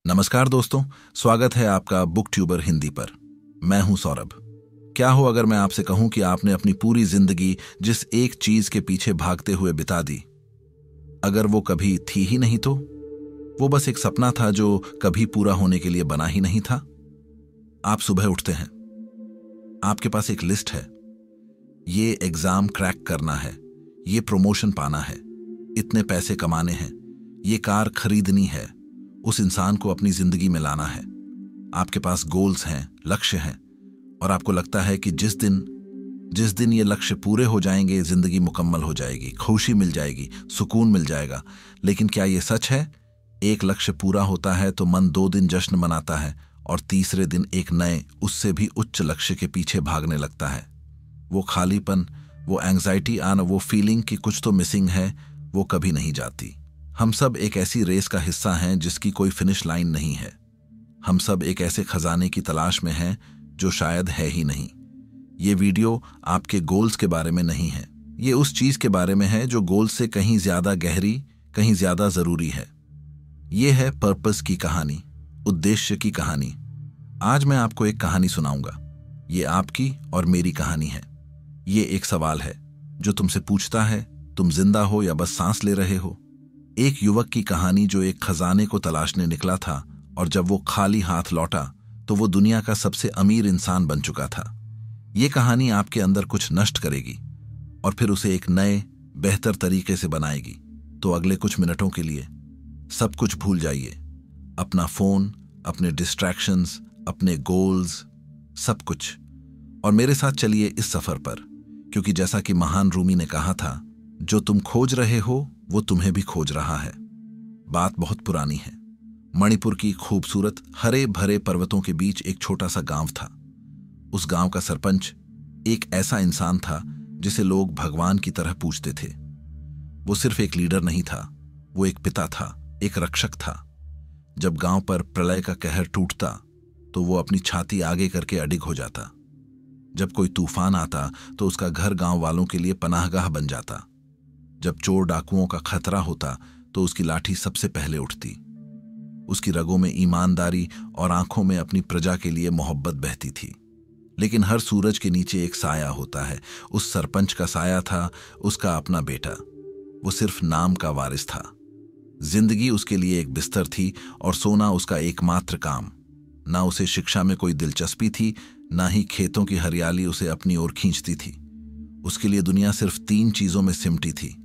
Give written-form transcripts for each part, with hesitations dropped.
नमस्कार दोस्तों, स्वागत है आपका बुक ट्यूबर हिंदी पर। मैं हूं सौरभ। क्या हो अगर मैं आपसे कहूं कि आपने अपनी पूरी जिंदगी जिस एक चीज के पीछे भागते हुए बिता दी, अगर वो कभी थी ही नहीं तो वो बस एक सपना था जो कभी पूरा होने के लिए बना ही नहीं था। आप सुबह उठते हैं, आपके पास एक लिस्ट है। ये एग्जाम क्रैक करना है, ये प्रमोशन पाना है, इतने पैसे कमाने हैं, ये कार खरीदनी है, उस इंसान को अपनी जिंदगी में लाना है। आपके पास गोल्स हैं, लक्ष्य हैं, और आपको लगता है कि जिस दिन ये लक्ष्य पूरे हो जाएंगे, जिंदगी मुकम्मल हो जाएगी, खुशी मिल जाएगी, सुकून मिल जाएगा। लेकिन क्या ये सच है? एक लक्ष्य पूरा होता है तो मन 2 दिन जश्न मनाता है और तीसरे दिन एक नए, उससे भी उच्च लक्ष्य के पीछे भागने लगता है। वो खालीपन, वो एंग्जाइटी आना, वो फीलिंग कि कुछ तो मिसिंग है, वो कभी नहीं जाती। हम सब एक ऐसी रेस का हिस्सा हैं जिसकी कोई फिनिश लाइन नहीं है। हम सब एक ऐसे खजाने की तलाश में हैं जो शायद है ही नहीं। ये वीडियो आपके गोल्स के बारे में नहीं है, ये उस चीज के बारे में है जो गोल्स से कहीं ज्यादा गहरी, कहीं ज्यादा जरूरी है। ये है पर्पस की कहानी, उद्देश्य की कहानी। आज मैं आपको एक कहानी सुनाऊंगा। ये आपकी और मेरी कहानी है। ये एक सवाल है जो तुमसे पूछता है, तुम जिंदा हो या बस सांस ले रहे हो। एक युवक की कहानी जो एक खजाने को तलाशने निकला था और जब वो खाली हाथ लौटा तो वो दुनिया का सबसे अमीर इंसान बन चुका था। ये कहानी आपके अंदर कुछ नष्ट करेगी और फिर उसे एक नए, बेहतर तरीके से बनाएगी। तो अगले कुछ मिनटों के लिए सब कुछ भूल जाइए, अपना फोन, अपने डिस्ट्रैक्शंस, अपने गोल्स, सब कुछ, और मेरे साथ चलिए इस सफर पर। क्योंकि जैसा कि महान रूमी ने कहा था, जो तुम खोज रहे हो वो तुम्हें भी खोज रहा है। बात बहुत पुरानी है। मणिपुर की खूबसूरत हरे भरे पर्वतों के बीच एक छोटा सा गांव था। उस गांव का सरपंच एक ऐसा इंसान था जिसे लोग भगवान की तरह पूजते थे। वो सिर्फ एक लीडर नहीं था, वो एक पिता था, एक रक्षक था। जब गांव पर प्रलय का कहर टूटता तो वो अपनी छाती आगे करके अडिग हो जाता। जब कोई तूफान आता तो उसका घर गांव वालों के लिए पनाहगाह बन जाता। जब चोर डाकुओं का खतरा होता तो उसकी लाठी सबसे पहले उठती। उसकी रगों में ईमानदारी और आंखों में अपनी प्रजा के लिए मोहब्बत बहती थी। लेकिन हर सूरज के नीचे एक साया होता है। उस सरपंच का साया था उसका अपना बेटा। वो सिर्फ नाम का वारिस था। जिंदगी उसके लिए एक बिस्तर थी और सोना उसका एकमात्र काम। ना उसे शिक्षा में कोई दिलचस्पी थी, ना ही खेतों की हरियाली उसे अपनी ओर खींचती थी। उसके लिए दुनिया सिर्फ 3 चीजों में सिमटी थी: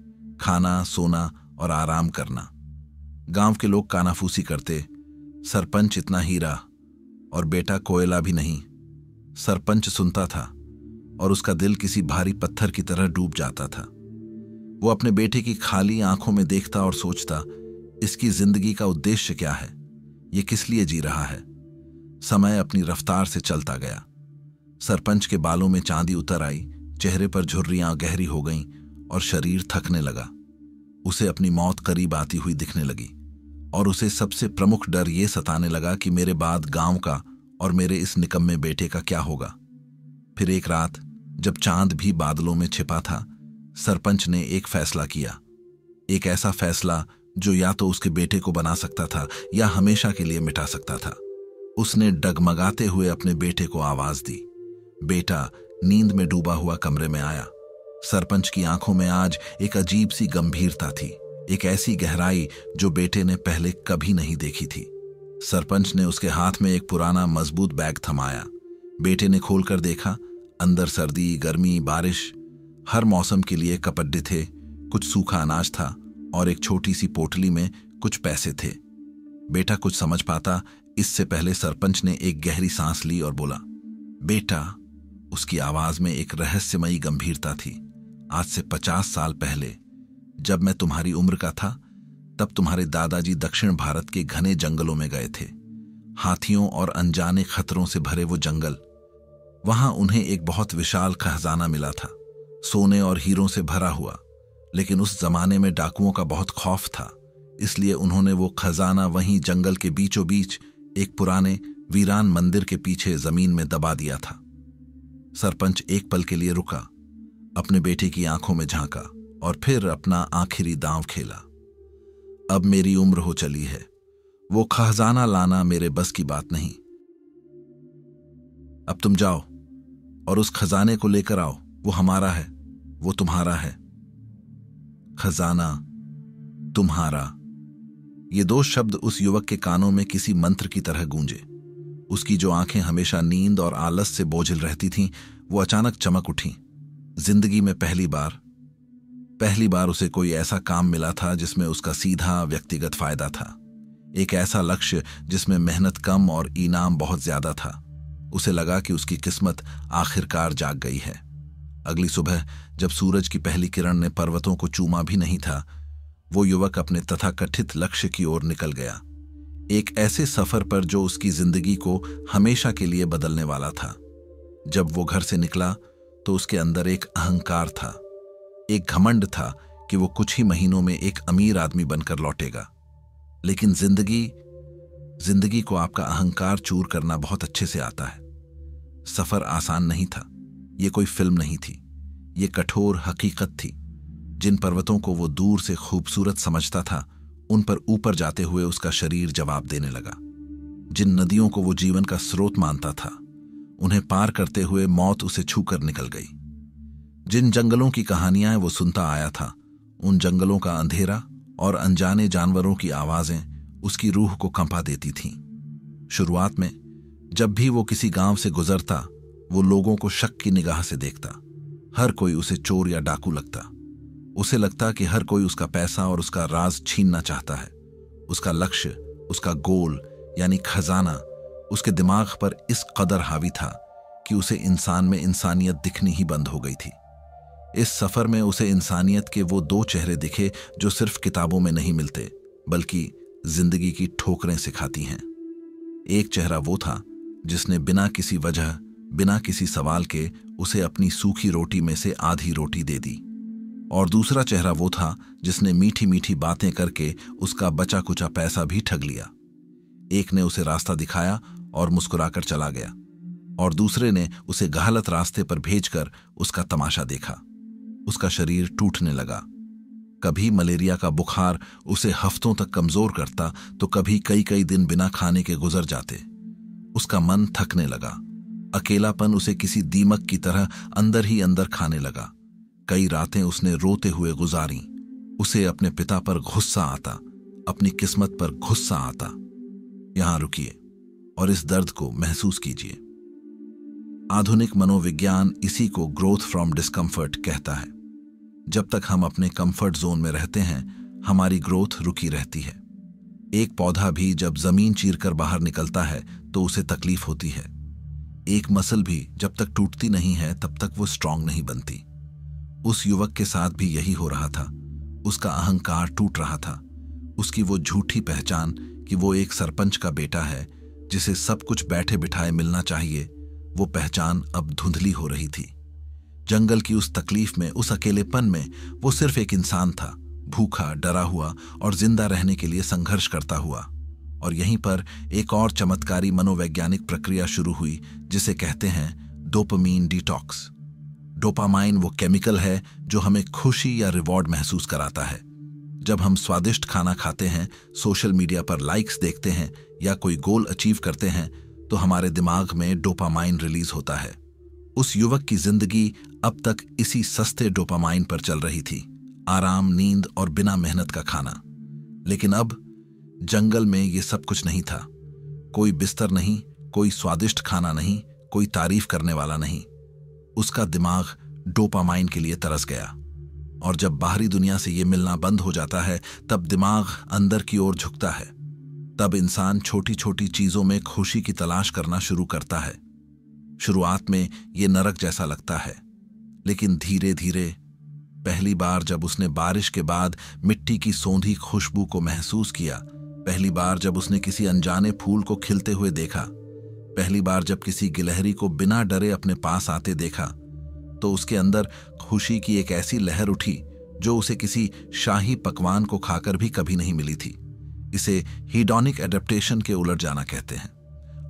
खाना, सोना और आराम करना। गांव के लोग कानाफूसी करते, सरपंच इतना हीरा और बेटा कोयला भी नहीं। सरपंच सुनता था और उसका दिल किसी भारी पत्थर की तरह डूब जाता था। वो अपने बेटे की खाली आंखों में देखता और सोचता, इसकी जिंदगी का उद्देश्य क्या है? ये किस लिए जी रहा है? समय अपनी रफ्तार से चलता गया। सरपंच के बालों में चांदी उतर आई, चेहरे पर झुर्रियां गहरी हो गईं और शरीर थकने लगा। उसे अपनी मौत करीब आती हुई दिखने लगी और उसे सबसे प्रमुख डर ये सताने लगा कि मेरे बाद गांव का और मेरे इस निकम्मे बेटे का क्या होगा। फिर एक रात जब चांद भी बादलों में छिपा था, सरपंच ने एक फैसला किया। एक ऐसा फैसला जो या तो उसके बेटे को बना सकता था या हमेशा के लिए मिटा सकता था। उसने डगमगाते हुए अपने बेटे को आवाज दी। बेटा नींद में डूबा हुआ कमरे में आया। सरपंच की आंखों में आज एक अजीब सी गंभीरता थी, एक ऐसी गहराई जो बेटे ने पहले कभी नहीं देखी थी। सरपंच ने उसके हाथ में एक पुराना मजबूत बैग थमाया। बेटे ने खोलकर देखा। अंदर सर्दी, गर्मी, बारिश, हर मौसम के लिए कपड़े थे, कुछ सूखा अनाज था और एक छोटी सी पोटली में कुछ पैसे थे। बेटा कुछ समझ पाता इससे पहले सरपंच ने एक गहरी सांस ली और बोला, बेटा। उसकी आवाज में एक रहस्यमयी गंभीरता थी। आज से 50 साल पहले जब मैं तुम्हारी उम्र का था, तब तुम्हारे दादाजी दक्षिण भारत के घने जंगलों में गए थे। हाथियों और अनजाने खतरों से भरे वो जंगल। वहां उन्हें एक बहुत विशाल खजाना मिला था, सोने और हीरों से भरा हुआ। लेकिन उस जमाने में डाकुओं का बहुत खौफ था, इसलिए उन्होंने वो खजाना वहीं जंगल के बीचों बीच एक पुराने वीरान मंदिर के पीछे जमीन में दबा दिया था। सरपंच एक पल के लिए रुका, अपने बेटे की आंखों में झांका और फिर अपना आखिरी दांव खेला। अब मेरी उम्र हो चली है, वो खजाना लाना मेरे बस की बात नहीं। अब तुम जाओ और उस खजाने को लेकर आओ। वो हमारा है, वो तुम्हारा है। खजाना, तुम्हारा, ये दो शब्द उस युवक के कानों में किसी मंत्र की तरह गूंजे। उसकी जो आंखें हमेशा नींद और आलस से बोझिल रहती थीं, वो अचानक चमक उठीं। जिंदगी में पहली बार उसे कोई ऐसा काम मिला था जिसमें उसका सीधा व्यक्तिगत फायदा था। एक ऐसा लक्ष्य जिसमें मेहनत कम और इनाम बहुत ज्यादा था। उसे लगा कि उसकी किस्मत आखिरकार जाग गई है। अगली सुबह जब सूरज की पहली किरण ने पर्वतों को चूमा भी नहीं था, वो युवक अपने तथाकथित लक्ष्य की ओर निकल गया। एक ऐसे सफर पर जो उसकी जिंदगी को हमेशा के लिए बदलने वाला था। जब वो घर से निकला तो उसके अंदर एक अहंकार था, एक घमंड था कि वो कुछ ही महीनों में एक अमीर आदमी बनकर लौटेगा। लेकिन जिंदगी को आपका अहंकार चूर करना बहुत अच्छे से आता है। सफर आसान नहीं था। ये कोई फिल्म नहीं थी, ये कठोर हकीकत थी। जिन पर्वतों को वो दूर से खूबसूरत समझता था, उन पर ऊपर जाते हुए उसका शरीर जवाब देने लगा। जिन नदियों को वो जीवन का स्रोत मानता था, उन्हें पार करते हुए मौत उसे छूकर निकल गई। जिन जंगलों की कहानियां वो सुनता आया था, उन जंगलों का अंधेरा और अनजाने जानवरों की आवाजें उसकी रूह को कंपा देती थीं। शुरुआत में जब भी वो किसी गांव से गुजरता, वो लोगों को शक की निगाह से देखता। हर कोई उसे चोर या डाकू लगता। उसे लगता कि हर कोई उसका पैसा और उसका राज छीनना चाहता है। उसका लक्ष्य, उसका गोल यानी खजाना उसके दिमाग पर इस कदर हावी था कि उसे इंसान में इंसानियत दिखनी ही बंद हो गई थी। इस सफर में उसे इंसानियत के वो दो चेहरे दिखे जो सिर्फ किताबों में नहीं मिलते, बल्कि जिंदगी की ठोकरें सिखाती हैं। एक चेहरा वो था जिसने बिना किसी वजह, बिना किसी सवाल के उसे अपनी सूखी रोटी में से आधी रोटी दे दी। और दूसरा चेहरा वो था जिसने मीठी मीठी बातें करके उसका बचा कुचा पैसा भी ठग लिया। एक ने उसे रास्ता दिखाया और मुस्कुराकर चला गया, और दूसरे ने उसे गलत रास्ते पर भेजकर उसका तमाशा देखा। उसका शरीर टूटने लगा। कभी मलेरिया का बुखार उसे हफ्तों तक कमजोर करता, तो कभी कई कई दिन बिना खाने के गुजर जाते। उसका मन थकने लगा। अकेलापन उसे किसी दीमक की तरह अंदर ही अंदर खाने लगा। कई रातें उसने रोते हुए गुजारी। उसे अपने पिता पर गुस्सा आता, अपनी किस्मत पर गुस्सा आता। यहां रुकिए और इस दर्द को महसूस कीजिए। आधुनिक मनोविज्ञान इसी को ग्रोथ फ्रॉम डिस्कम्फर्ट कहता है। जब तक हम अपने कंफर्ट जोन में रहते हैं, हमारी ग्रोथ रुकी रहती है। एक पौधा भी जब जमीन चीरकर बाहर निकलता है तो उसे तकलीफ होती है। एक मसल भी जब तक टूटती नहीं है तब तक वो स्ट्रांग नहीं बनती। उस युवक के साथ भी यही हो रहा था। उसका अहंकार टूट रहा था। उसकी वो झूठी पहचान कि वो एक सरपंच का बेटा है जिसे सब कुछ बैठे बिठाए मिलना चाहिए, वो पहचान अब धुंधली हो रही थी। जंगल की उस तकलीफ में, उस अकेलेपन में वो सिर्फ एक इंसान था, भूखा, डरा हुआ और जिंदा रहने के लिए संघर्ष करता हुआ। और यहीं पर एक और चमत्कारी मनोवैज्ञानिक प्रक्रिया शुरू हुई जिसे कहते हैं डोपामीन डिटॉक्स। डोपामाइन वो केमिकल है जो हमें खुशी या रिवॉर्ड महसूस कराता है। जब हम स्वादिष्ट खाना खाते हैं, सोशल मीडिया पर लाइक्स देखते हैं या कोई गोल अचीव करते हैं, तो हमारे दिमाग में डोपामाइन रिलीज होता है। उस युवक की जिंदगी अब तक इसी सस्ते डोपामाइन पर चल रही थी। आराम, नींद और बिना मेहनत का खाना। लेकिन अब जंगल में ये सब कुछ नहीं था। कोई बिस्तर नहीं, कोई स्वादिष्ट खाना नहीं, कोई तारीफ करने वाला नहीं। उसका दिमाग डोपामाइन के लिए तरस गया। और जब बाहरी दुनिया से ये मिलना बंद हो जाता है, तब दिमाग अंदर की ओर झुकता है। तब इंसान छोटी छोटी चीजों में खुशी की तलाश करना शुरू करता है। शुरुआत में ये नरक जैसा लगता है, लेकिन धीरे धीरे, पहली बार जब उसने बारिश के बाद मिट्टी की सौंधी खुशबू को महसूस किया, पहली बार जब उसने किसी अनजाने फूल को खिलते हुए देखा, पहली बार जब किसी गिलहरी को बिना डरे अपने पास आते देखा, तो उसके अंदर खुशी की एक ऐसी लहर उठी जो उसे किसी शाही पकवान को खाकर भी कभी नहीं मिली थी। इसे हीडोनिक एडेप्टेशन के उलट जाना कहते हैं।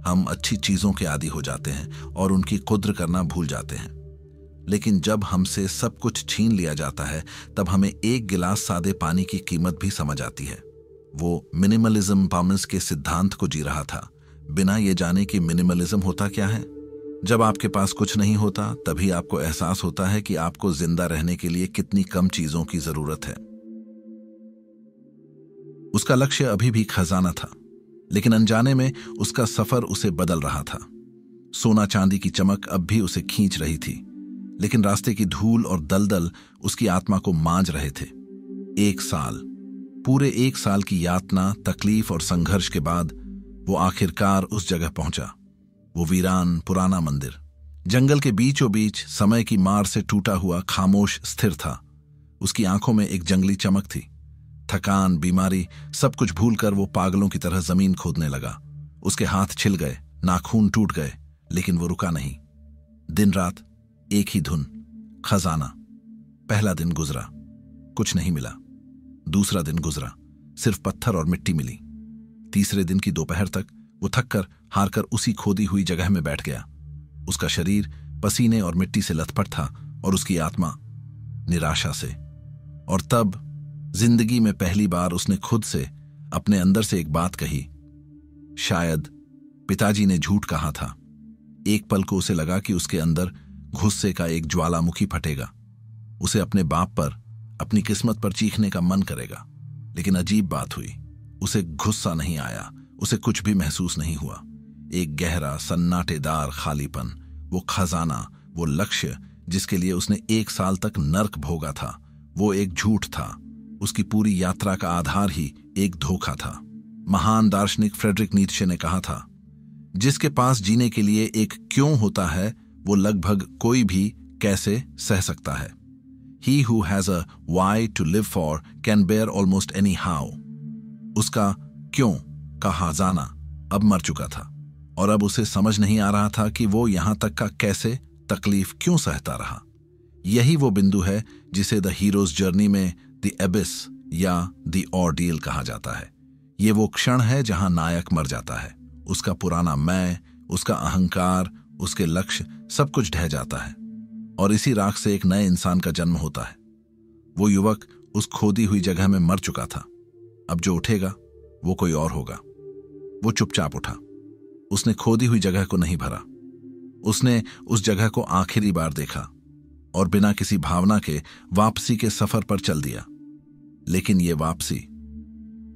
हम अच्छी चीजों के आदी हो जाते हैं और उनकी कद्र करना भूल जाते हैं। लेकिन जब हमसे सब कुछ छीन लिया जाता है, तब हमें एक गिलास सादे पानी की कीमत भी समझ आती है। वो मिनिमलिज्म पामिस के सिद्धांत को जी रहा था, बिना ये जाने कि मिनिमलिज्म होता क्या है। जब आपके पास कुछ नहीं होता तभी आपको एहसास होता है कि आपको जिंदा रहने के लिए कितनी कम चीजों की जरूरत है। उसका लक्ष्य अभी भी खजाना था, लेकिन अनजाने में उसका सफर उसे बदल रहा था। सोना चांदी की चमक अब भी उसे खींच रही थी, लेकिन रास्ते की धूल और दलदल उसकी आत्मा को मांझ रहे थे। 1 साल, पूरे 1 साल की यातना, तकलीफ और संघर्ष के बाद वो आखिरकार उस जगह पहुंचा। वो वीरान पुराना मंदिर, जंगल के बीचों बीच, समय की मार से टूटा हुआ, खामोश स्थिर था। उसकी आंखों में एक जंगली चमक थी। थकान, बीमारी, सब कुछ भूलकर वो पागलों की तरह जमीन खोदने लगा। उसके हाथ छिल गए, नाखून टूट गए, लेकिन वो रुका नहीं। दिन रात एक ही धुन, खजाना। पहला दिन गुजरा, कुछ नहीं मिला। दूसरा दिन गुजरा, सिर्फ पत्थर और मिट्टी मिली। तीसरे दिन की दोपहर तक वो थककर हारकर उसी खोदी हुई जगह में बैठ गया। उसका शरीर पसीने और मिट्टी से लथपथ था और उसकी आत्मा निराशा से। और तब जिंदगी में पहली बार उसने खुद से, अपने अंदर से एक बात कही। शायद पिताजी ने झूठ कहा था। एक पल को उसे लगा कि उसके अंदर गुस्से का एक ज्वालामुखी फटेगा। उसे अपने बाप पर, अपनी किस्मत पर चीखने का मन करेगा। लेकिन अजीब बात हुई, उसे गुस्सा नहीं आया, उसे कुछ भी महसूस नहीं हुआ। एक गहरा, सन्नाटेदार खालीपन, वो खजाना, वो लक्ष्य जिसके लिए उसने 1 साल तक नर्क भोगा था, वो एक झूठ था। उसकी पूरी यात्रा का आधार ही एक धोखा था। महान दार्शनिक फ्रेडरिक नीत्शे ने कहा था, जिसके पास जीने के लिए एक क्यों होता है, वो लगभग कोई भी कैसे सह सकता है। He who has a why to live for can bear almost any how. उसका क्यों का खजाना अब मर चुका था और अब उसे समझ नहीं आ रहा था कि वो यहां तक का कैसे, तकलीफ क्यों सहता रहा। यही वो बिंदु है जिसे द हीरोज जर्नी में द एबिस या द ऑर्डियल कहा जाता है। ये वो क्षण है जहां नायक मर जाता है। उसका पुराना मैं, उसका अहंकार, उसके लक्ष्य, सब कुछ ढह जाता है और इसी राख से एक नए इंसान का जन्म होता है। वो युवक उस खोदी हुई जगह में मर चुका था। अब जो उठेगा वो कोई और होगा। वो चुपचाप उठा। उसने खोदी हुई जगह को नहीं भरा। उसने उस जगह को आखिरी बार देखा और बिना किसी भावना के वापसी के सफर पर चल दिया। लेकिन ये वापसी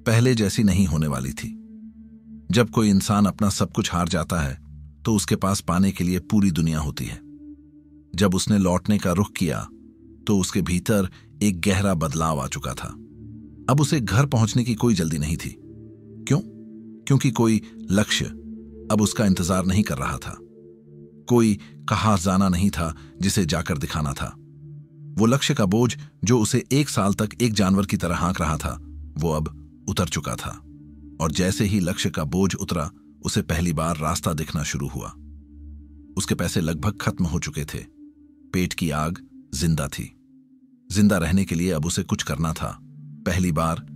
पहले जैसी नहीं होने वाली थी। जब कोई इंसान अपना सब कुछ हार जाता है तो उसके पास पाने के लिए पूरी दुनिया होती है। जब उसने लौटने का रुख किया तो उसके भीतर एक गहरा बदलाव आ चुका था। अब उसे घर पहुंचने की कोई जल्दी नहीं थी। क्यों? क्योंकि कोई लक्ष्य अब उसका इंतजार नहीं कर रहा था। कोई कहा जाना नहीं था जिसे जाकर दिखाना था। वो लक्ष्य का बोझ जो उसे 1 साल तक एक जानवर की तरह हाँक रहा था, वो अब उतर चुका था। और जैसे ही लक्ष्य का बोझ उतरा, उसे पहली बार रास्ता दिखना शुरू हुआ। उसके पैसे लगभग खत्म हो चुके थे। पेट की आग जिंदा थी। जिंदा रहने के लिए अब उसे कुछ करना था। पहली बार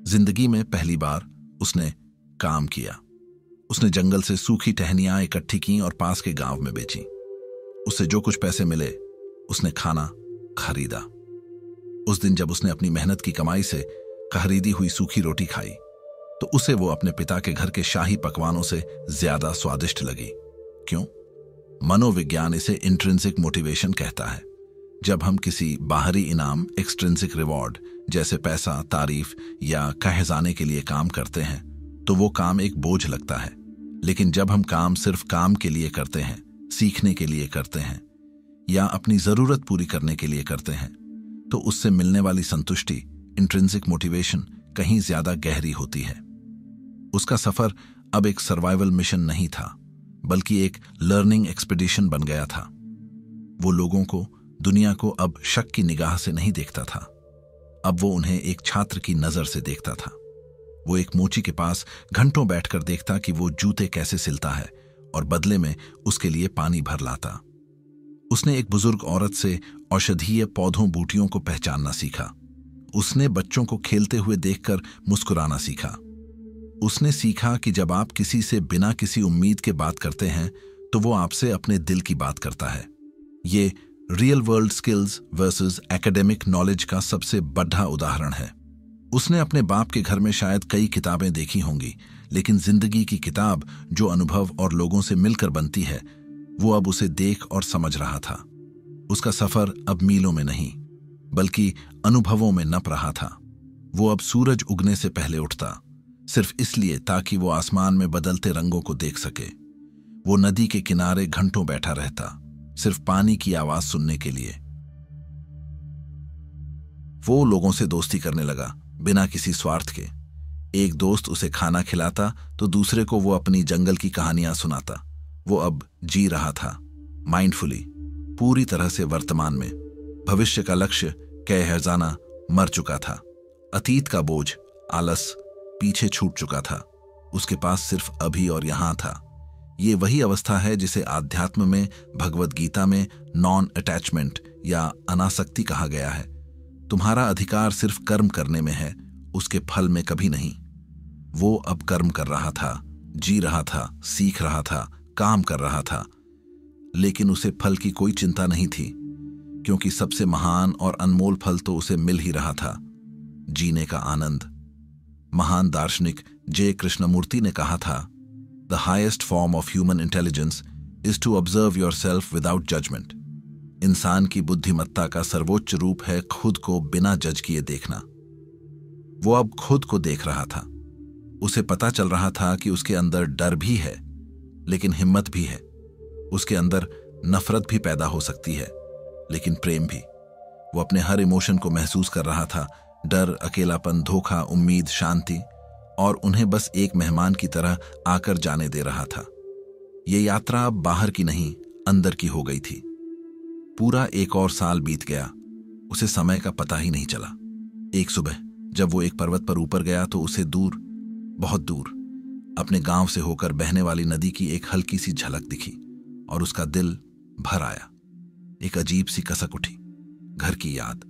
जिंदगी में, पहली बार उसने काम किया। उसने जंगल से सूखी टहनियां इकट्ठी की और पास के गांव में बेची। उससे जो कुछ पैसे मिले उसने खाना खरीदा। उस दिन जब उसने अपनी मेहनत की कमाई से खरीदी हुई सूखी रोटी खाई तो उसे वो अपने पिता के घर के शाही पकवानों से ज्यादा स्वादिष्ट लगी। क्यों? मनोविज्ञान इसे इंट्रिंसिक मोटिवेशन कहता है। जब हम किसी बाहरी इनाम, एक्सट्रिंसिक रिवॉर्ड जैसे पैसा, तारीफ या कहे जाने के लिए काम करते हैं तो वो काम एक बोझ लगता है। लेकिन जब हम काम सिर्फ काम के लिए करते हैं, सीखने के लिए करते हैं या अपनी जरूरत पूरी करने के लिए करते हैं तो उससे मिलने वाली संतुष्टि, इंट्रिंसिक मोटिवेशन, कहीं ज्यादा गहरी होती है। उसका सफर अब एक सर्वाइवल मिशन नहीं था, बल्कि एक लर्निंग एक्सपीडिशन बन गया था। वो लोगों को, दुनिया को अब शक की निगाह से नहीं देखता था। अब वो उन्हें एक छात्र की नजर से देखता था। वो एक मोची के पास घंटों बैठकर देखता कि वो जूते कैसे सिलता है और बदले में उसके लिए पानी भर लाता। उसने एक बुजुर्ग औरत से औषधीय पौधों बूटियों को पहचानना सीखा। उसने बच्चों को खेलते हुए देखकर मुस्कुराना सीखा। उसने सीखा कि जब आप किसी से बिना किसी उम्मीद के बात करते हैं तो वो आपसे अपने दिल की बात करता है। ये real world skills versus academic knowledge का सबसे बड़ा उदाहरण है। उसने अपने बाप के घर में शायद कई किताबें देखी होंगी, लेकिन जिंदगी की किताब जो अनुभव और लोगों से मिलकर बनती है, वो अब उसे देख और समझ रहा था। उसका सफर अब मीलों में नहीं, बल्कि अनुभवों में नप रहा था। वो अब सूरज उगने से पहले उठता, सिर्फ इसलिए ताकि वो आसमान में बदलते रंगों को देख सके। वो नदी के किनारे घंटों बैठा रहता, सिर्फ पानी की आवाज सुनने के लिए। वो लोगों से दोस्ती करने लगा, बिना किसी स्वार्थ के। एक दोस्त उसे खाना खिलाता तो दूसरे को वो अपनी जंगल की कहानियां सुनाता। वो अब जी रहा था, माइंडफुली, पूरी तरह से वर्तमान में। भविष्य का लक्ष्य कै हर्जाना मर चुका था। अतीत का बोझ, आलस पीछे छूट चुका था। उसके पास सिर्फ अभी और यहां था। ये वही अवस्था है जिसे आध्यात्म में, भगवद गीता में नॉन अटैचमेंट या अनासक्ति कहा गया है। तुम्हारा अधिकार सिर्फ कर्म करने में है, उसके फल में कभी नहीं। वो अब कर्म कर रहा था, जी रहा था, सीख रहा था, काम कर रहा था, लेकिन उसे फल की कोई चिंता नहीं थी, क्योंकि सबसे महान और अनमोल फल तो उसे मिल ही रहा था, जीने का आनंद। महान दार्शनिक जे कृष्णमूर्ति ने कहा था, the highest form of human intelligence is to observe yourself without judgement. इंसान की बुद्धिमत्ता का सर्वोच्च रूप है खुद को बिना जज किए देखना। वो अब खुद को देख रहा था। उसे पता चल रहा था कि उसके अंदर डर भी है, लेकिन हिम्मत भी है। उसके अंदर नफरत भी पैदा हो सकती है, लेकिन प्रेम भी। वो अपने हर इमोशन को महसूस कर रहा था, डर, अकेलापन, धोखा, उम्मीद, शांति, और उन्हें बस एक मेहमान की तरह आकर जाने दे रहा था। ये यात्रा अब बाहर की नहीं, अंदर की हो गई थी। पूरा 1 और साल बीत गया, उसे समय का पता ही नहीं चला। एक सुबह जब वो एक पर्वत पर ऊपर गया तो उसे दूर, बहुत दूर, अपने गांव से होकर बहने वाली नदी की एक हल्की सी झलक दिखी और उसका दिल भर आया। एक अजीब सी कसक उठी, घर की याद,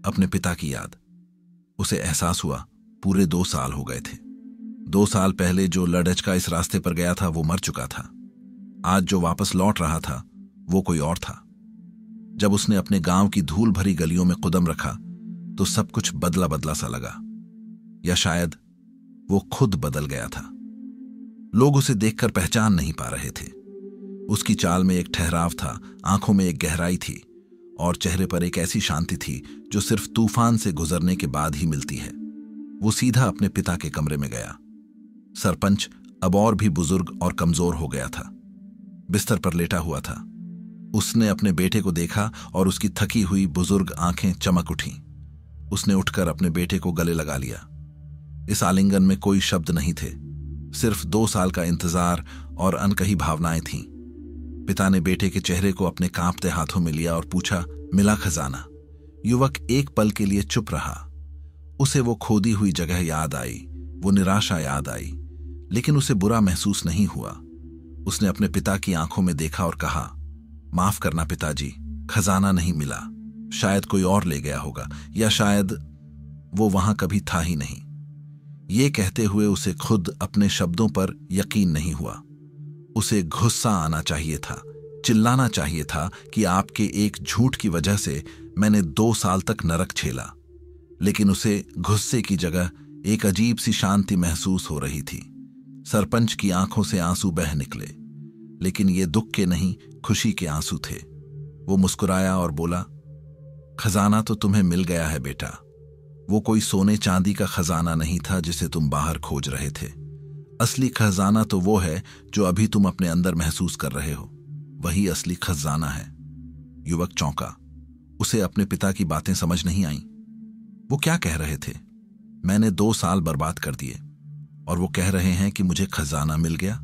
अपने पिता की याद। उसे एहसास हुआ पूरे 2 साल हो गए थे। 2 साल पहले जो लड़चका इस रास्ते पर गया था वो मर चुका था। आज जो वापस लौट रहा था वो कोई और था। जब उसने अपने गांव की धूल भरी गलियों में कदम रखा तो सब कुछ बदला बदला सा लगा, या शायद वो खुद बदल गया था। लोग उसे देखकर पहचान नहीं पा रहे थे। उसकी चाल में एक ठहराव था, आंखों में एक गहराई थी और चेहरे पर एक ऐसी शांति थी जो सिर्फ तूफान से गुजरने के बाद ही मिलती है। वो सीधा अपने पिता के कमरे में गया। सरपंच अब और भी बुजुर्ग और कमजोर हो गया था, बिस्तर पर लेटा हुआ था। उसने अपने बेटे को देखा और उसकी थकी हुई बुजुर्ग आंखें चमक उठीं। उसने उठकर अपने बेटे को गले लगा लिया। इस आलिंगन में कोई शब्द नहीं थे, सिर्फ 2 साल का इंतजार और अनकही भावनाएं थीं। पिता ने बेटे के चेहरे को अपने कांपते हाथों में लिया और पूछा, मिला खजाना? युवक एक पल के लिए चुप रहा। उसे वो खोदी हुई जगह याद आई, वो निराशा याद आई, लेकिन उसे बुरा महसूस नहीं हुआ। उसने अपने पिता की आंखों में देखा और कहा, माफ करना पिताजी, खजाना नहीं मिला। शायद कोई और ले गया होगा, या शायद वो वहां कभी था ही नहीं। ये कहते हुए उसे खुद अपने शब्दों पर यकीन नहीं हुआ। उसे गुस्सा आना चाहिए था, चिल्लाना चाहिए था कि आपके एक झूठ की वजह से मैंने 2 साल तक नरक झेला, लेकिन उसे गुस्से की जगह एक अजीब सी शांति महसूस हो रही थी। सरपंच की आंखों से आंसू बह निकले, लेकिन ये दुख के नहीं, खुशी के आंसू थे। वो मुस्कुराया और बोला, खजाना तो तुम्हें मिल गया है बेटा। वो कोई सोने चांदी का खजाना नहीं था जिसे तुम बाहर खोज रहे थे। असली खजाना तो वो है जो अभी तुम अपने अंदर महसूस कर रहे हो, वही असली खजाना है। युवक चौंका। उसे अपने पिता की बातें समझ नहीं आईं। वो क्या कह रहे थे? मैंने 2 साल बर्बाद कर दिए और वो कह रहे हैं कि मुझे खजाना मिल गया।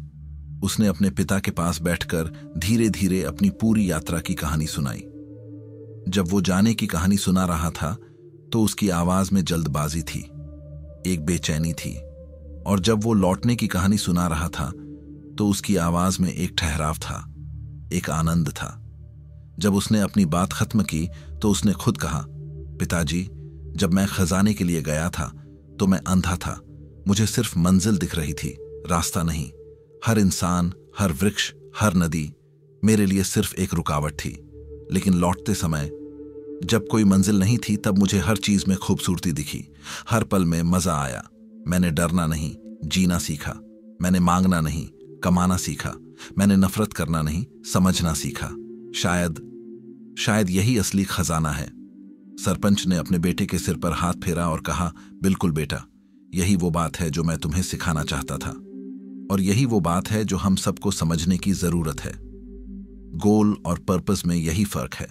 उसने अपने पिता के पास बैठकर धीरे धीरे अपनी पूरी यात्रा की कहानी सुनाई। जब वो जाने की कहानी सुना रहा था तो उसकी आवाज में जल्दबाजी थी, एक बेचैनी थी, और जब वो लौटने की कहानी सुना रहा था तो उसकी आवाज में एक ठहराव था, एक आनंद था। जब उसने अपनी बात खत्म की तो उसने खुद कहा, पिताजी, जब मैं खजाने के लिए गया था तो मैं अंधा था। मुझे सिर्फ मंजिल दिख रही थी, रास्ता नहीं। हर इंसान, हर वृक्ष, हर नदी मेरे लिए सिर्फ एक रुकावट थी। लेकिन लौटते समय जब कोई मंजिल नहीं थी तब मुझे हर चीज में खूबसूरती दिखी, हर पल में मजा आया। मैंने डरना नहीं, जीना सीखा। मैंने मांगना नहीं, कमाना सीखा। मैंने नफरत करना नहीं, समझना सीखा। शायद यही असली खजाना है। सरपंच ने अपने बेटे के सिर पर हाथ फेरा और कहा, बिल्कुल बेटा, यही वो बात है जो मैं तुम्हें सिखाना चाहता था, और यही वो बात है जो हम सबको समझने की जरूरत है। गोल और पर्पस में यही फर्क है।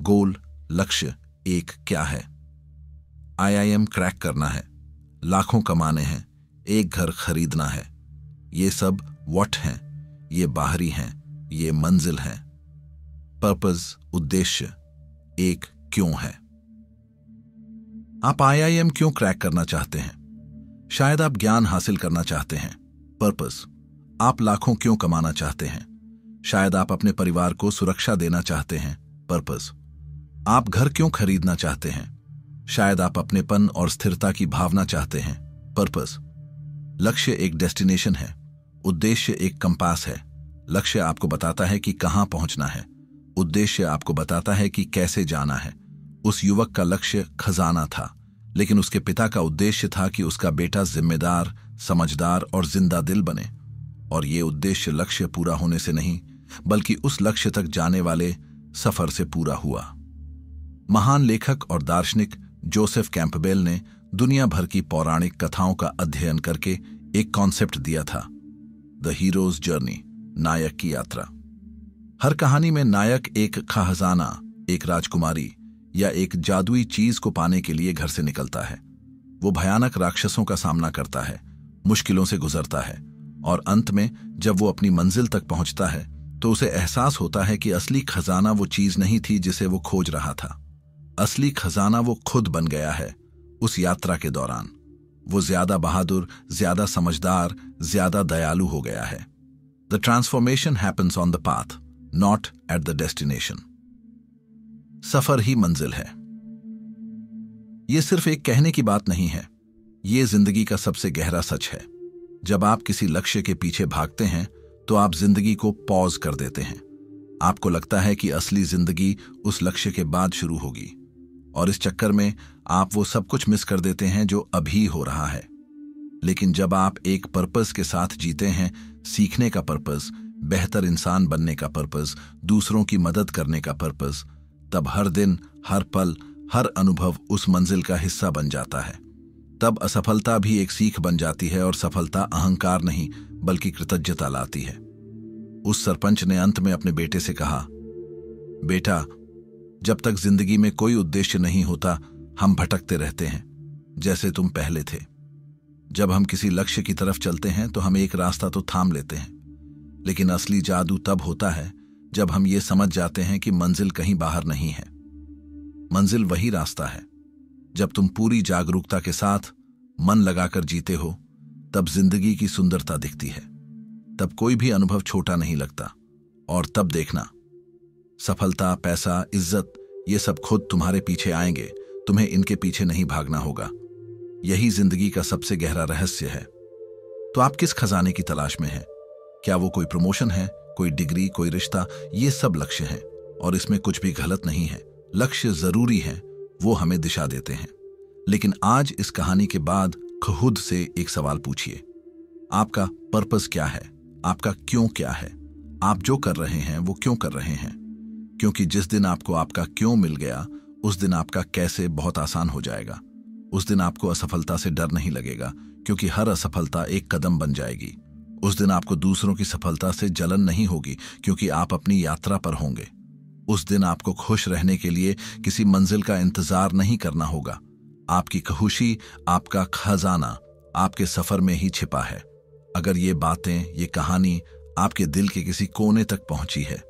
गोल, लक्ष्य एक क्या है? IIM क्रैक करना है, लाखों कमाने हैं, एक घर खरीदना है। ये सब व्हाट हैं, ये बाहरी हैं, ये मंजिल हैं। पर्पस, उद्देश्य एक क्यों है। आप IIM क्यों क्रैक करना चाहते हैं? शायद आप ज्ञान हासिल करना चाहते हैं। पर्पस, आप लाखों क्यों कमाना चाहते हैं? शायद आप अपने परिवार को सुरक्षा देना चाहते हैं। पर्पस, आप घर क्यों खरीदना चाहते हैं? शायद आप अपनेपन और स्थिरता की भावना चाहते हैं। पर्पस, लक्ष्य एक डेस्टिनेशन है, उद्देश्य एक कंपास है। लक्ष्य आपको बताता है कि कहां पहुंचना है, उद्देश्य आपको बताता है कि कैसे जाना है। उस युवक का लक्ष्य खजाना था, लेकिन उसके पिता का उद्देश्य था कि उसका बेटा जिम्मेदार, समझदार और जिंदा दिल बने। और ये उद्देश्य लक्ष्य पूरा होने से नहीं, बल्कि उस लक्ष्य तक जाने वाले सफर से पूरा हुआ। महान लेखक और दार्शनिक जोसेफ कैंपबेल ने दुनिया भर की पौराणिक कथाओं का अध्ययन करके एक कॉन्सेप्ट दिया था, द हीरोज जर्नी, नायक की यात्रा। हर कहानी में नायक एक खजाना, एक राजकुमारी या एक जादुई चीज को पाने के लिए घर से निकलता है। वो भयानक राक्षसों का सामना करता है, मुश्किलों से गुजरता है, और अंत में जब वो अपनी मंजिल तक पहुंचता है तो उसे एहसास होता है कि असली खजाना वो चीज नहीं थी जिसे वो खोज रहा था। असली खजाना वो खुद बन गया है। उस यात्रा के दौरान वो ज्यादा बहादुर, ज्यादा समझदार, ज्यादा दयालु हो गया है। The transformation happens on the path, not at the destination. सफर ही मंजिल है। यह सिर्फ एक कहने की बात नहीं है, यह जिंदगी का सबसे गहरा सच है। जब आप किसी लक्ष्य के पीछे भागते हैं तो आप जिंदगी को पॉज कर देते हैं। आपको लगता है कि असली जिंदगी उस लक्ष्य के बाद शुरू होगी, और इस चक्कर में आप वो सब कुछ मिस कर देते हैं जो अभी हो रहा है। लेकिन जब आप एक पर्पस के साथ जीते हैं, सीखने का पर्पस, बेहतर इंसान बनने का पर्पस, दूसरों की मदद करने का पर्पस, तब हर दिन, हर पल, हर अनुभव उस मंजिल का हिस्सा बन जाता है। तब असफलता भी एक सीख बन जाती है, और सफलता अहंकार नहीं बल्कि कृतज्ञता लाती है। उस सरपंच ने अंत में अपने बेटे से कहा, बेटा, जब तक जिंदगी में कोई उद्देश्य नहीं होता, हम भटकते रहते हैं, जैसे तुम पहले थे। जब हम किसी लक्ष्य की तरफ चलते हैं तो हम एक रास्ता तो थाम लेते हैं, लेकिन असली जादू तब होता है जब हम ये समझ जाते हैं कि मंजिल कहीं बाहर नहीं है। मंजिल वही रास्ता है। जब तुम पूरी जागरूकता के साथ मन लगाकर जीते हो, तब जिंदगी की सुंदरता दिखती है। तब कोई भी अनुभव छोटा नहीं लगता, और तब देखना, सफलता, पैसा, इज्जत, ये सब खुद तुम्हारे पीछे आएंगे। तुम्हें इनके पीछे नहीं भागना होगा। यही जिंदगी का सबसे गहरा रहस्य है। तो आप किस खजाने की तलाश में हैं? क्या वो कोई प्रमोशन है, कोई डिग्री, कोई रिश्ता? ये सब लक्ष्य हैं, और इसमें कुछ भी गलत नहीं है। लक्ष्य जरूरी है, वो हमें दिशा देते हैं। लेकिन आज इस कहानी के बाद खुद से एक सवाल पूछिए, आपका पर्पस क्या है? आपका क्यों क्या है? आप जो कर रहे हैं वो क्यों कर रहे हैं? क्योंकि जिस दिन आपको आपका क्यों मिल गया, उस दिन आपका कैसे बहुत आसान हो जाएगा। उस दिन आपको असफलता से डर नहीं लगेगा, क्योंकि हर असफलता एक कदम बन जाएगी। उस दिन आपको दूसरों की सफलता से जलन नहीं होगी, क्योंकि आप अपनी यात्रा पर होंगे। उस दिन आपको खुश रहने के लिए किसी मंजिल का इंतजार नहीं करना होगा। आपकी खुशी, आपका खजाना आपके सफर में ही छिपा है। अगर ये बातें, ये कहानी आपके दिल के किसी कोने तक पहुंची है,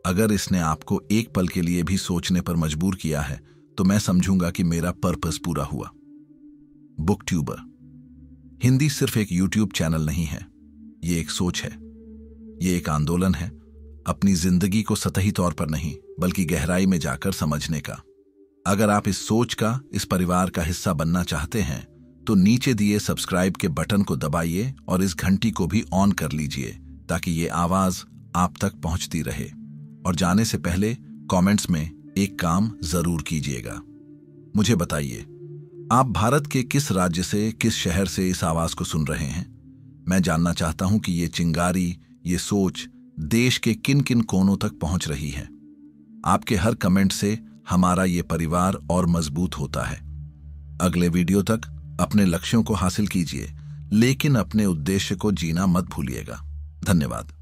अगर इसने आपको एक पल के लिए भी सोचने पर मजबूर किया है, तो मैं समझूंगा कि मेरा पर्पस पूरा हुआ। बुक ट्यूबर हिंदी सिर्फ एक यूट्यूब चैनल नहीं है, ये एक सोच है, ये एक आंदोलन है, अपनी जिंदगी को सतही तौर पर नहीं बल्कि गहराई में जाकर समझने का। अगर आप इस सोच का, इस परिवार का हिस्सा बनना चाहते हैं, तो नीचे दिए सब्सक्राइब के बटन को दबाइए और इस घंटी को भी ऑन कर लीजिए, ताकि ये आवाज आप तक पहुंचती रहे। और जाने से पहले कमेंट्स में एक काम जरूर कीजिएगा। मुझे बताइए, आप भारत के किस राज्य से, किस शहर से इस आवाज को सुन रहे हैं? मैं जानना चाहता हूं कि ये चिंगारी, ये सोच देश के किन किन कोनों तक पहुंच रही है। आपके हर कमेंट से हमारा ये परिवार और मजबूत होता है। अगले वीडियो तक अपने लक्ष्यों को हासिल कीजिए, लेकिन अपने उद्देश्य को जीना मत भूलिएगा। धन्यवाद।